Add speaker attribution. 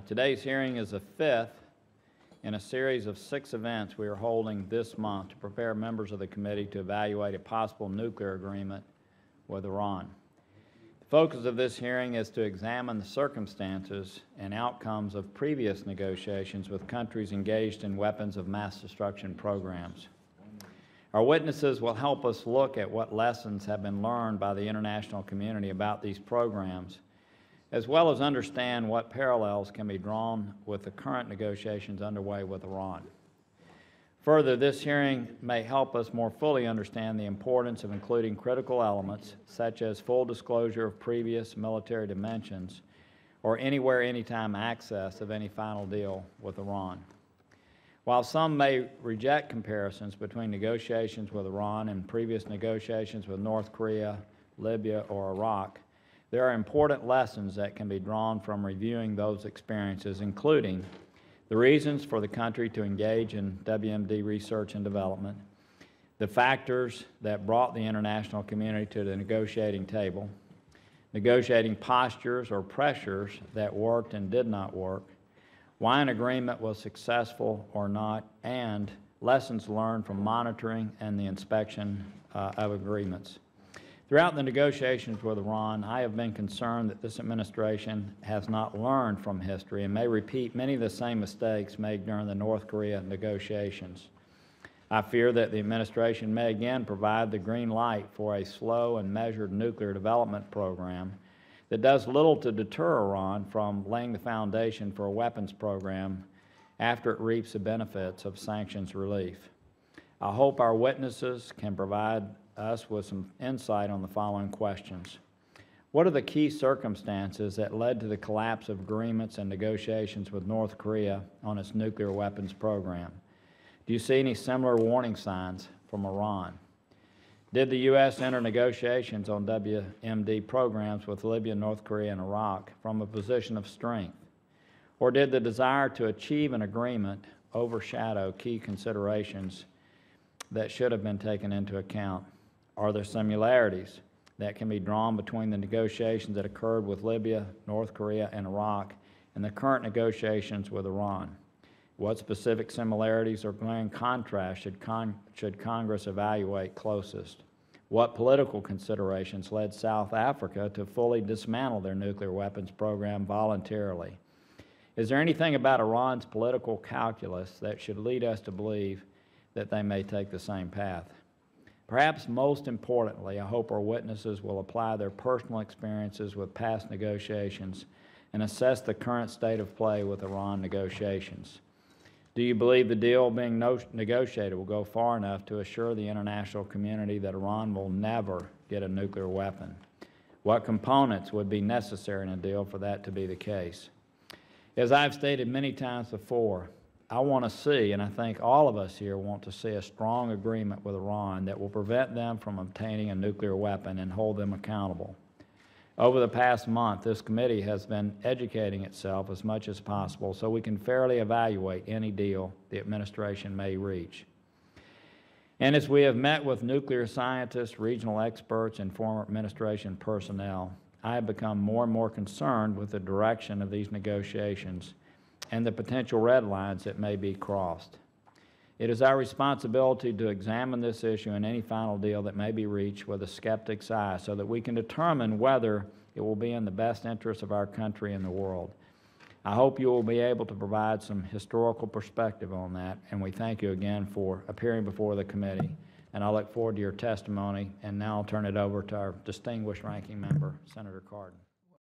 Speaker 1: Today's hearing is the fifth in a series of 6 events we are holding this month to prepare members of the committee to evaluate a possible nuclear agreement with Iran. The focus of this hearing is to examine the circumstances and outcomes of previous negotiations with countries engaged in weapons of mass destruction programs. Our witnesses will help us look at what lessons have been learned by the international community about these programs, as well as understand what parallels can be drawn with the current negotiations underway with Iran. Further, this hearing may help us more fully understand the importance of including critical elements such as full disclosure of previous military dimensions or anywhere, anytime access of any final deal with Iran. While some may reject comparisons between negotiations with Iran and previous negotiations with North Korea, Libya, or Iraq, there are important lessons that can be drawn from reviewing those experiences, including the reasons for the country to engage in WMD research and development, the factors that brought the international community to the negotiating table, negotiating postures or pressures that worked and did not work, why an agreement was successful or not, and lessons learned from monitoring and the inspection of agreements. Throughout the negotiations with Iran, I have been concerned that this administration has not learned from history and may repeat many of the same mistakes made during the North Korea negotiations. I fear that the administration may again provide the green light for a slow and measured nuclear development program that does little to deter Iran from laying the foundation for a weapons program after it reaps the benefits of sanctions relief. I hope our witnesses can provide us with some insight on the following questions. What are the key circumstances that led to the collapse of agreements and negotiations with North Korea on its nuclear weapons program? Do you see any similar warning signs from Iran? Did the U.S. enter negotiations on WMD programs with Libya, North Korea, and Iraq from a position of strength? Or did the desire to achieve an agreement overshadow key considerations that should have been taken into account? Are there similarities that can be drawn between the negotiations that occurred with Libya, North Korea, and Iraq and the current negotiations with Iran? What specific similarities or glaring contrasts should Congress evaluate closest? What political considerations led South Africa to fully dismantle their nuclear weapons program voluntarily? Is there anything about Iran's political calculus that should lead us to believe that they may take the same path? Perhaps most importantly, I hope our witnesses will apply their personal experiences with past negotiations and assess the current state of play with Iran negotiations. Do you believe the deal being negotiated will go far enough to assure the international community that Iran will never get a nuclear weapon? What components would be necessary in a deal for that to be the case? As I've stated many times before, I want to see, and I think all of us here want to see, a strong agreement with Iran that will prevent them from obtaining a nuclear weapon and hold them accountable. Over the past month, this committee has been educating itself as much as possible so we can fairly evaluate any deal the administration may reach. And as we have met with nuclear scientists, regional experts, and former administration personnel, I have become more and more concerned with the direction of these negotiations and the potential red lines that may be crossed. It is our responsibility to examine this issue and any final deal that may be reached with a skeptic's eye so that we can determine whether it will be in the best interest of our country and the world. I hope you will be able to provide some historical perspective on that, and we thank you again for appearing before the committee, and I look forward to your testimony. And now I'll turn it over to our distinguished ranking member, Senator Cardin.